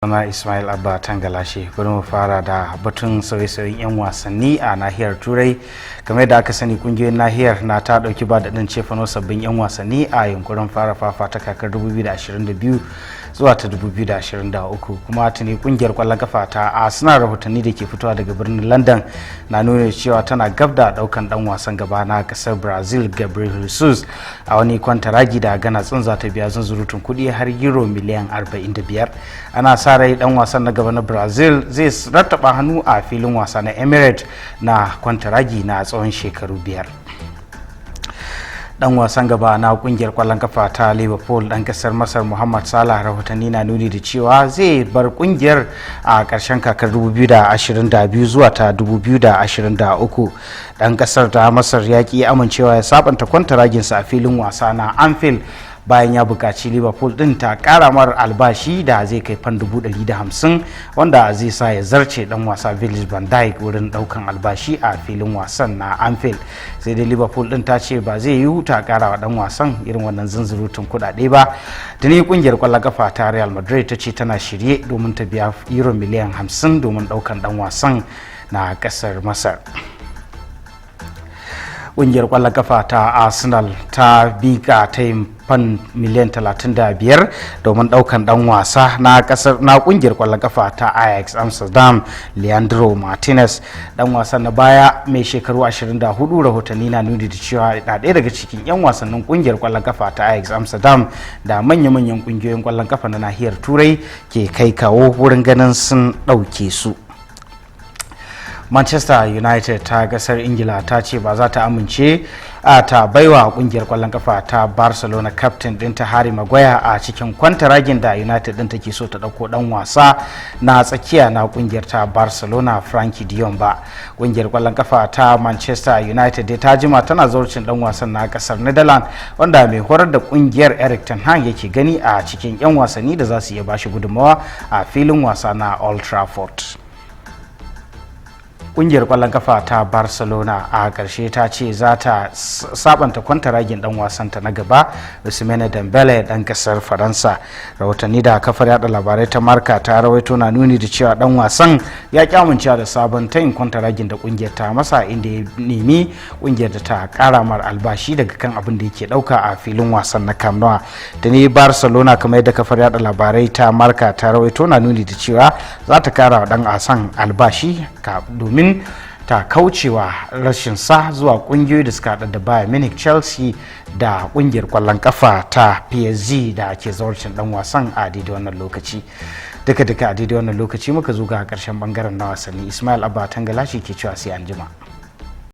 Sana Ismail Abba Tangalashi bari mu fara da batun sauye-sauyen 'yan wasanni a nahiyar Turai. Kamar da aka sani kungiyoyin nahiyar na ta dauki ba da cefano sabbin 'yan wasanni a yunkurin fara fafata kakar 2022 zuwa ta 2023 kuma tuni kungiyar kwallon kafa ta Arsenal rahotanni da ke fitowa daga birnin London na nuna cewa tana gab da daukan dan wasan gaba na kasar Brazil Gabriel Jesus a wani kwantaragi da Ghana za ta biya zunzurutun kudi har euro miliyan 45. Ana sa rai dan wasan na gaba na Brazil zai rattaba hannu a filin wasa na Emirates na kwantaragi na tsawon shekaru 5. Dan wasan gaba na kungiyar kwallon kafa ta Liverpool dan kasar Masar Mohamed Salah rahotanni na nuni da cewa zai bar kungiyar a karshen kakar 2022 zuwa ta 2023. Dan kasar ta Masar ya ki amincewa ya sabanta kwantaraginsa a filin wasa na Anfield bayan ya buƙaci Liverpool din ta ƙara mar albashi da zai kai fan 150 wanda zai sa ya zarce dan wasa Virgil van Dijk wurin daukan albashi a filin wasan na Anfield. Sai dai Liverpool din ta ce ba zai yi ta ƙara wa dan wasan irin wannan zunzurutun kuɗaɗe ba. Tuni kungiyar kwallon kafa ta Real Madrid ta ce tana shirye domin ta biya euro miliyan 50 domin daukan dan wasan na ƙasar Masar. Kungiyar kwallon kafa ta Arsenal ta bika ta fan miliyan 35 domin daukan dan wasa na kungiyar kwallon kafa ta Ajax Amsterdam Leandro Martinez. Dan wasan na baya mai shekaru 24 rahotanni na nuni da cewa na ɗaya daga cikin 'yan wasannin kungiyar kwallon kafa ta Ajax Amsterdam da manya-manyan kungiyoyin kwallon kafa na nahiyar Turai ke kai kawo wurin ganin sun ɗauke su. Manchester United ta gasar Ingila ta ce ba za ta amince ta baiwa kungiyar kwallon kafa ta Barcelona captain dinta Harry Maguire a cikin kwantaragin da United din take so ta dauko dan wasa na tsakiya na kungiyar ta Barcelona Frankie de Jong ba. Kungiyar kwallon kafa ta Manchester United dai ta jima tana zaucin dan wasan na kasar Netherlands wanda mai horar da kungiyar Erik ten Hag yake gani a cikin 'yan wasanni da za su iya bashi gudunmawa a filin wasa na Old Trafford. Kungiyar kwallon kafa ta Barcelona a ƙarshe ta ce za ta sabanta kwantaragin dan wasanta na gaba Ousmane Dembele dan kasar Faransa. Rahotanni da kafar yada labarai ta Marca ta rawaito na nuni da cewa dan wasan ya kyamuncewa da sabon tayin kwantaragin da kungiyar ta masa inda ya nemi kungiyar da ta kara mar albashi daga kan abin da yake dauka a filin wasan na Camp Nou. Da ne Barcelona kamar yadda kafar yada labarai ta Marca ta rawaito na nuni da cewa za ta kara wa dan wasan albashi domin ta kaucewa rashin sa zuwa kungiyoyi da suka hada da Bayern Munich, Chelsea da kungiyar kwallon kafa ta PSG da ke zawarcin dan wasan a daidai wannan lokaci. Duka a daidai wannan lokaci muka zo ga karshen bangaren na wasanni. Ismail Abba Tangalashi ke cewa sai anjima.